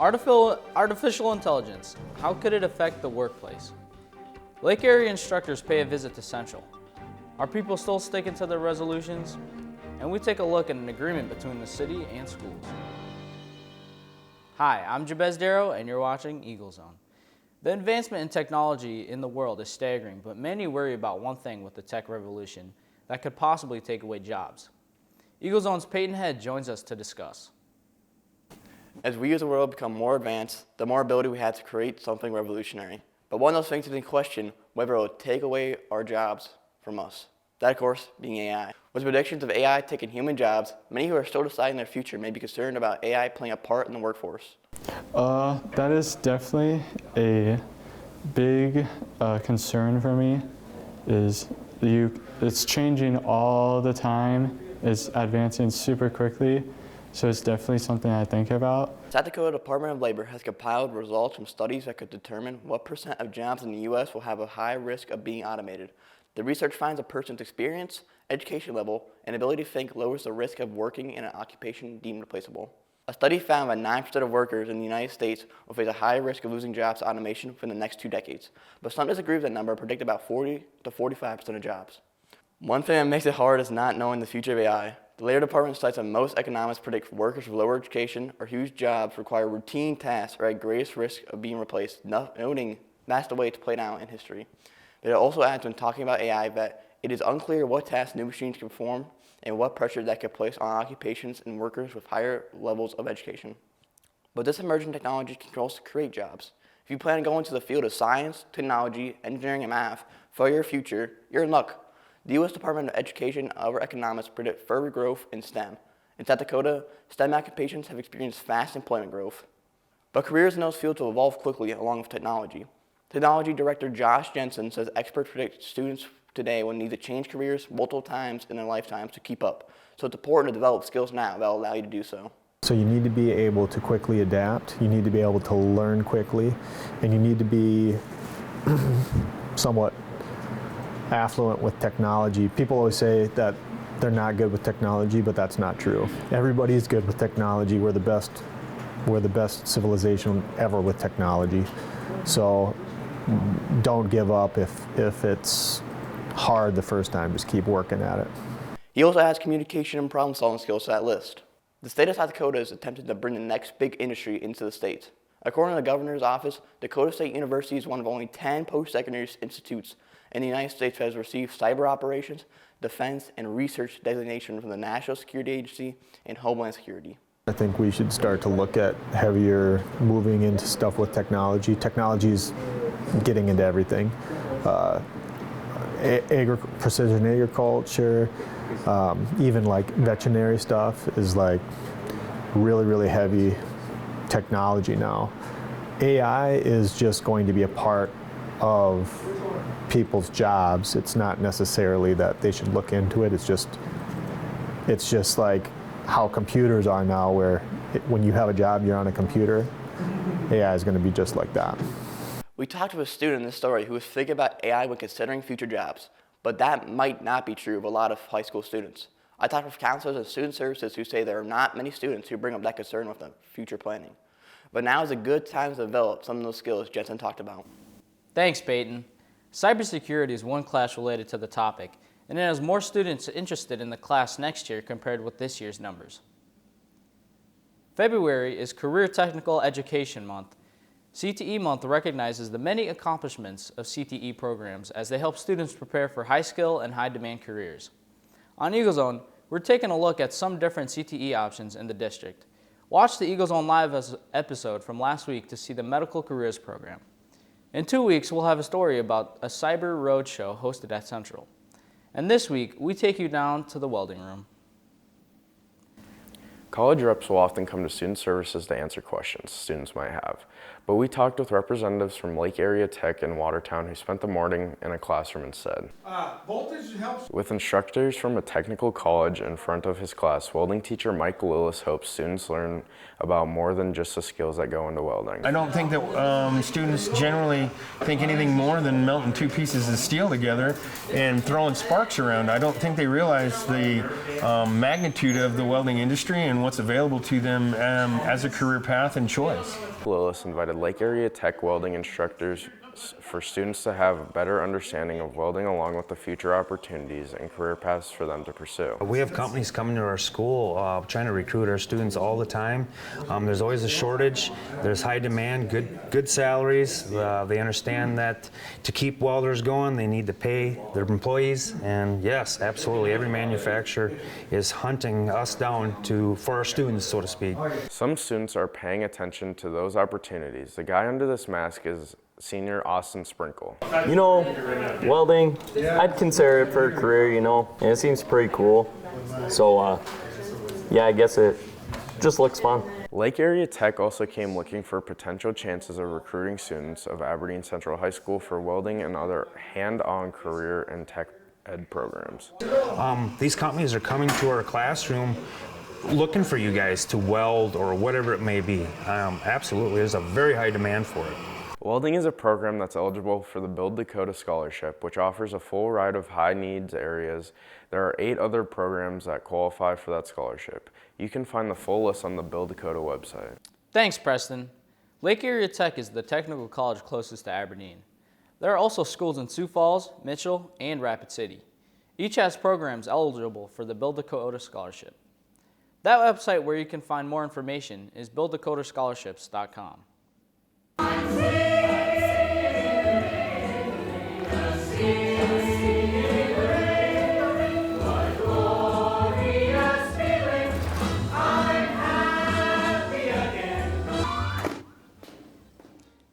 Artificial intelligence, how could it affect the workplace? Lake area instructors pay a visit to Central. Are people still sticking to their resolutions? And we take a look at an agreement between the city and schools. Hi, I'm Jabez Darrow, and you're watching Eagle Zone. The advancement in technology in the world is staggering, but many worry about one thing with the tech revolution that could possibly take away jobs. Eagle Zone's Peyton Head joins us to discuss. As we as a world become more advanced, the more ability we have to create something revolutionary. But one of those things is in question whether it will take away our jobs from us. That, of course, being AI. With predictions of AI taking human jobs, many who are still deciding their future may be concerned about AI playing a part in the workforce. That is definitely a big concern for me. It's changing all the time. It's advancing super quickly, so it's definitely something I think about. South Dakota Department of Labor has compiled results from studies that could determine what % of jobs in the U.S. will have a high risk of being automated. The research finds a person's experience, education level, and ability to think lowers the risk of working in an occupation deemed replaceable. A study found that 9% of workers in the United States will face a high risk of losing jobs to automation within the next 2 decades, but some disagree with that number and predict about 40 to 45% of jobs. One thing that makes it hard is not knowing the future of AI. The Labor Department cites that most economists predict workers with lower education or huge jobs require routine tasks or at greatest risk of being replaced, noting that's the way it's played out in history. It also adds when talking about AI that it is unclear what tasks new machines can perform and what pressure that could place on occupations and workers with higher levels of education. But this emerging technology can also create jobs. If you plan to go into the field of science, technology, engineering, and math for your future, you're in luck. The U.S. Department of Education and other economists predict further growth in STEM. In South Dakota, STEM occupations have experienced fast employment growth. But careers in those fields will evolve quickly along with technology. Technology Director Josh Jensen says experts predict students today will need to change careers multiple times in their lifetimes to keep up. So it's important to develop skills now that will allow you to do so. So you need to be able to quickly adapt, you need to be able to learn quickly, and you need to be somewhat affluent with technology. People always say that they're not good with technology, but that's not true. Everybody's good with technology. We're the best civilization ever with technology. So don't give up if it's hard the first time, just keep working at it. He also adds communication and problem solving skills to that list. The state of South Dakota is attempting to bring the next big industry into the state. According to the governor's office, Dakota State University is one of only 10 post-secondary institutes in the United States that has received cyber operations, defense, and research designation from the National Security Agency and Homeland Security. I think we should start to look at heavier moving into stuff with technology. Technology is getting into everything. Precision agriculture, even like veterinary stuff is like really, really heavy technology now. AI is just going to be a part of people's jobs. It's not necessarily that they should look into it. It's just like how computers are now, where when you have a job, you're on a computer. AI is going to be just like that. We talked with a student in this story who was thinking about AI when considering future jobs, but that might not be true of a lot of high school students. I talked with counselors and student services who say there are not many students who bring up that concern with the future planning. But now is a good time to develop some of those skills Jensen talked about. Thanks, Peyton. Cybersecurity is one class related to the topic, and it has more students interested in the class next year compared with this year's numbers. February is Career Technical Education Month. CTE Month recognizes the many accomplishments of CTE programs as they help students prepare for high-skill and high-demand careers. On Eagle Zone, we're taking a look at some different CTE options in the district. Watch the Eagle Zone Live episode from last week to see the Medical Careers Program. In 2 weeks, we'll have a story about a cyber roadshow hosted at Central. And this week, we take you down to the welding room. College reps will often come to student services to answer questions students might have, but we talked with representatives from Lake Area Tech and Watertown who spent the morning in a classroom instead. Voltage helps. With instructors from a technical college in front of his class, welding teacher Mike Lillis hopes students learn about more than just the skills that go into welding. I don't think that students generally think anything more than melting 2 pieces of steel together and throwing sparks around. I don't think they realize the magnitude of the welding industry and what's available to them as a career path and choice. Lillis invited Lake Area Tech welding instructors for students to have a better understanding of welding along with the future opportunities and career paths for them to pursue. We have companies coming to our school trying to recruit our students all the time. There's always a shortage. There's high demand, good salaries. They understand that to keep welders going, they need to pay their employees. And yes, absolutely, every manufacturer is hunting us down for our students, so to speak. Some students are paying attention to those opportunities. The guy under this mask is senior Austin Sprinkle. You know, welding, I'd consider it for a career, and it seems pretty cool. So, yeah, I guess it just looks fun. Lake Area Tech also came looking for potential chances of recruiting students of Aberdeen Central High School for welding and other hand-on career and tech ed programs. These companies are coming to our classroom looking for you guys to weld or whatever it may be. Absolutely, there's a very high demand for it. Welding is a program that's eligible for the Build Dakota Scholarship, which offers a full ride of high needs areas. There are 8 other programs that qualify for that scholarship. You can find the full list on the Build Dakota website. Thanks, Preston. Lake Area Tech is the technical college closest to Aberdeen. There are also schools in Sioux Falls, Mitchell, and Rapid City. Each has programs eligible for the Build Dakota Scholarship. That website where you can find more information is builddakotascholarships.com.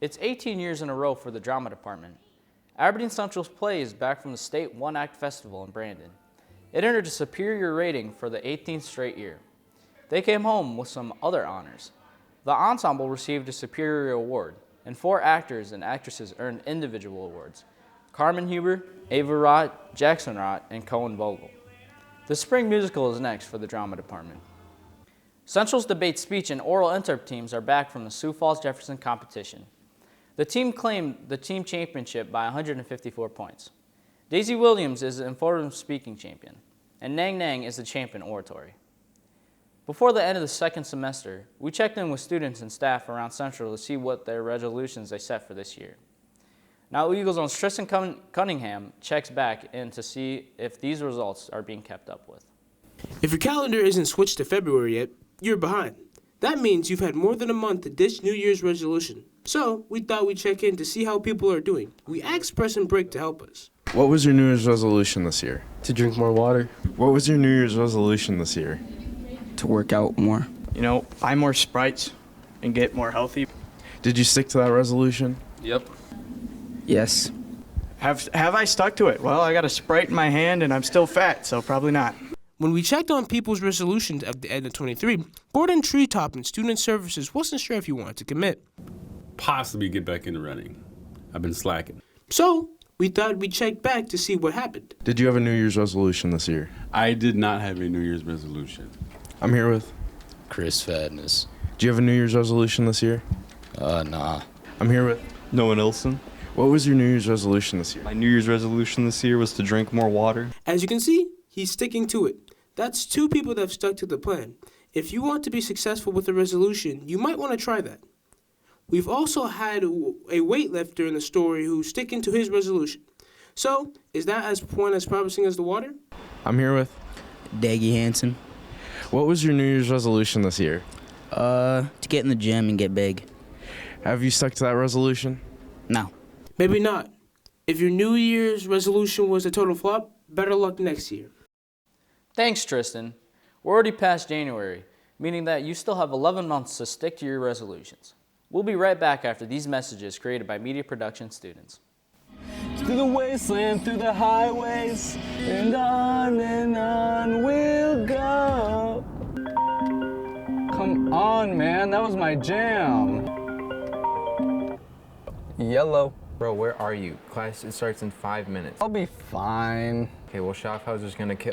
It's 18 years in a row for the drama department. Aberdeen Central's play is back from the State One Act Festival in Brandon. It earned a superior rating for the 18th straight year. They came home with some other honors. The ensemble received a superior award, and 4 actors and actresses earned individual awards: Carmen Huber, Ava Rott, Jackson Rott, and Cohen Vogel. The spring musical is next for the drama department. Central's debate speech and oral interp teams are back from the Sioux Falls Jefferson competition. The team claimed the team championship by 154 points. Daisy Williams is the informative speaking champion, and Nang Nang is the champion oratory. Before the end of the second semester, we checked in with students and staff around Central to see what their resolutions they set for this year. Now Eagles Zone's Tristan Cunningham checks back in to see if these results are being kept up with. If your calendar isn't switched to February yet, you're behind. That means you've had more than a month to ditch New Year's resolution. So we thought we'd check in to see how people are doing. We asked Preston Brick to help us. What was your New Year's resolution this year? To drink more water. What was your New Year's resolution this year? To work out more. Buy more Sprites and get more healthy. Did you stick to that resolution? Yep. Yes. Have I stuck to it? Well, I got a Sprite in my hand and I'm still fat, so probably not. When we checked on people's resolutions at the end of 23, Gordon Treetop in Student Services wasn't sure if he wanted to commit. Possibly get back into running. I've been slacking. So we thought we'd check back to see what happened. Did you have a New Year's resolution this year? I did not have a New Year's resolution. I'm here with Chris Fadness. Do you have a New Year's resolution this year? Nah. I'm here with Noah Nilsson. What was your New Year's resolution this year? My New Year's resolution this year was to drink more water. As you can see, he's sticking to it. That's 2 people that have stuck to the plan. If you want to be successful with a resolution, you might want to try that. We've also had a weightlifter in the story who's sticking to his resolution. So, is that as promising as the water? I'm here with Daggy Hansen. What was your New Year's resolution this year? To get in the gym and get big. Have you stuck to that resolution? No. Maybe not. If your New Year's resolution was a total flop, better luck next year. Thanks, Tristan. We're already past January, meaning that you still have 11 months to stick to your resolutions. We'll be right back after these messages created by media production students. Through the wasteland, through the highways, and on we'll go. Come on, man, that was my jam. Yellow. Bro, where are you? Class, it starts in 5 minutes. I'll be fine. Okay, well, Schaffhauser's gonna kill.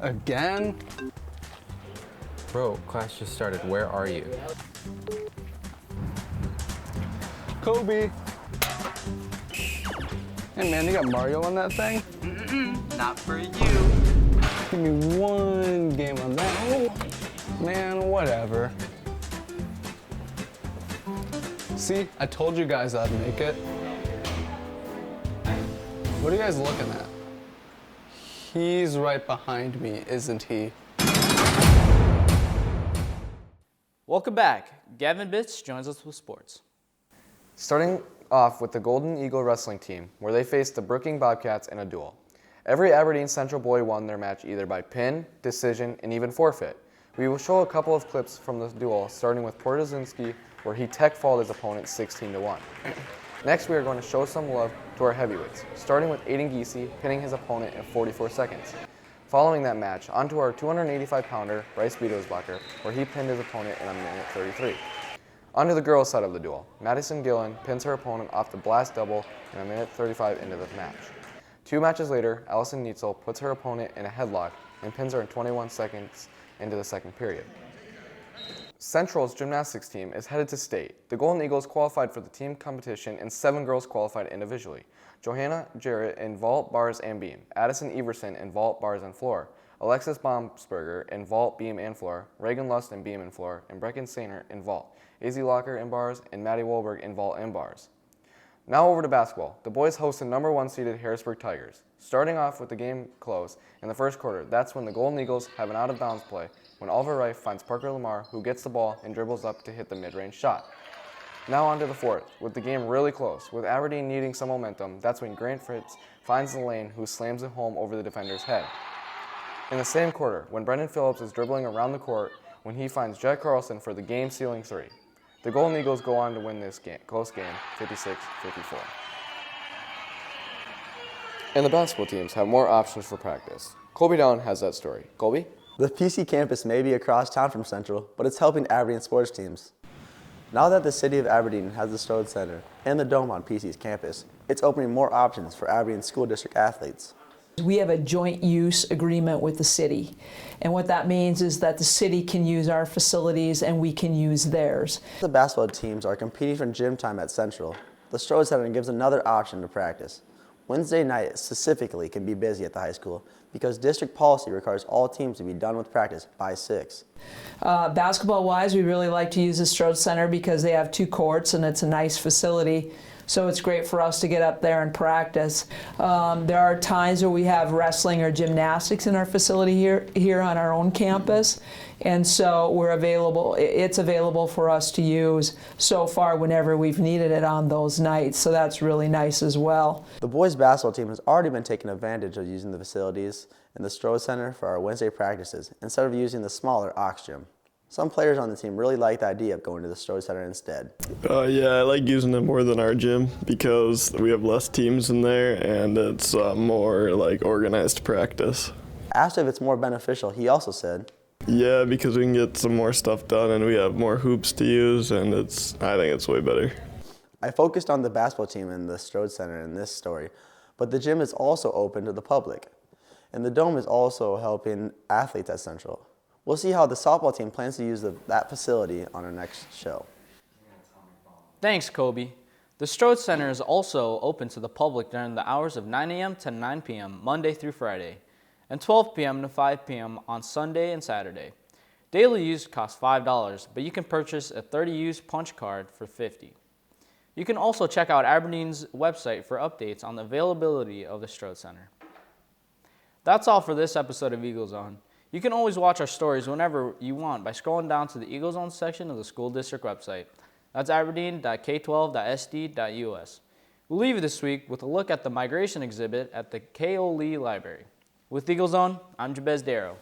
Again? Bro, class just started. Where are you? Kobe. Hey man, you got Mario on that thing? Not for you. give me one game on that. Oh, man, whatever. See, I told you guys I'd make it. What are you guys looking at? He's right behind me, isn't he? Welcome back. Gavin Bitts joins us with sports. Starting off with the Golden Eagle wrestling team, where they faced the Brookings Bobcats in a duel. Every Aberdeen Central boy won their match either by pin, decision, and even forfeit. We will show a couple of clips from the duel, starting with Portazinski, where he tech-falled his opponent 16-1. Next, we are going to show some love to our heavyweights, starting with Aiden Giese pinning his opponent in 44 seconds. Following that match, onto our 285-pounder, Bryce Beetosbacher, where he pinned his opponent in a minute 33. Onto the girls' side of the duel, Madison Gillen pins her opponent off the blast double in a minute 35 into the match. 2 matches later, Allison Neitzel puts her opponent in a headlock and pins her in 21 seconds into the second period. Central's gymnastics team is headed to state. The Golden Eagles qualified for the team competition and 7 girls qualified individually. Johanna Jarrett in vault, bars, and beam. Addison Everson in vault, bars, and floor. Alexis Baumsberger in vault, beam, and floor. Reagan Lust in beam and floor. And Brecken Sainer in vault. Izzy Locker in bars, and Maddie Wahlberg in vault and bars. Now over to basketball. The boys host the number 1 seeded Harrisburg Tigers. Starting off with the game close in the first quarter, that's when the Golden Eagles have an out-of-bounds play when Oliver Reif finds Parker Lamar, who gets the ball and dribbles up to hit the mid-range shot. Now on to the fourth, with the game really close. With Aberdeen needing some momentum, that's when Grant Fritz finds the lane, who slams it home over the defender's head. In the same quarter, when Brendan Phillips is dribbling around the court, when he finds Jack Carlson for the game-sealing 3. The Golden Eagles go on to win this close game, 56-54. And the basketball teams have more options for practice. Colby Down has that story. Colby? The PC campus may be across town from Central, but it's helping Aberdeen sports teams. Now that the city of Aberdeen has the Strode Center and the Dome on PC's campus, it's opening more options for Aberdeen School District athletes. We have a joint use agreement with the city, and what that means is that the city can use our facilities and we can use theirs. The basketball teams are competing for gym time at Central. The Strode Center gives another option to practice. Wednesday night specifically can be busy at the high school because district policy requires all teams to be done with practice by 6. Basketball-wise, we really like to use the Strode Center because they have 2 courts and it's a nice facility. So it's great for us to get up there and practice. There are times where we have wrestling or gymnastics in our facility here on our own campus. And so it's available for us to use so far whenever we've needed it on those nights. So that's really nice as well. The boys basketball team has already been taking advantage of using the facilities in the Strode Center for our Wednesday practices instead of using the smaller Ox Gym. Some players on the team really like the idea of going to the Strode Center instead. Yeah, I like using it more than our gym because we have less teams in there and it's more like organized practice. Asked if it's more beneficial, he also said, yeah, because we can get some more stuff done and we have more hoops to use and I think it's way better. I focused on the basketball team in the Strode Center in this story, but the gym is also open to the public. And the Dome is also helping athletes at Central. We'll see how the softball team plans to use that facility on our next show. Thanks, Kobe. The Strode Center is also open to the public during the hours of 9 a.m. to 9 p.m. Monday through Friday, and 12 p.m. to 5 p.m. on Sunday and Saturday. Daily use costs $5, but you can purchase a 30-use punch card for $50. You can also check out Aberdeen's website for updates on the availability of the Strode Center. That's all for this episode of Eagle Zone. You can always watch our stories whenever you want by scrolling down to the Eagle Zone section of the school district website. That's aberdeen.k12.sd.us. We'll leave you this week with a look at the migration exhibit at the K.O. Lee Library. With Eagle Zone, I'm Jabez Darrow.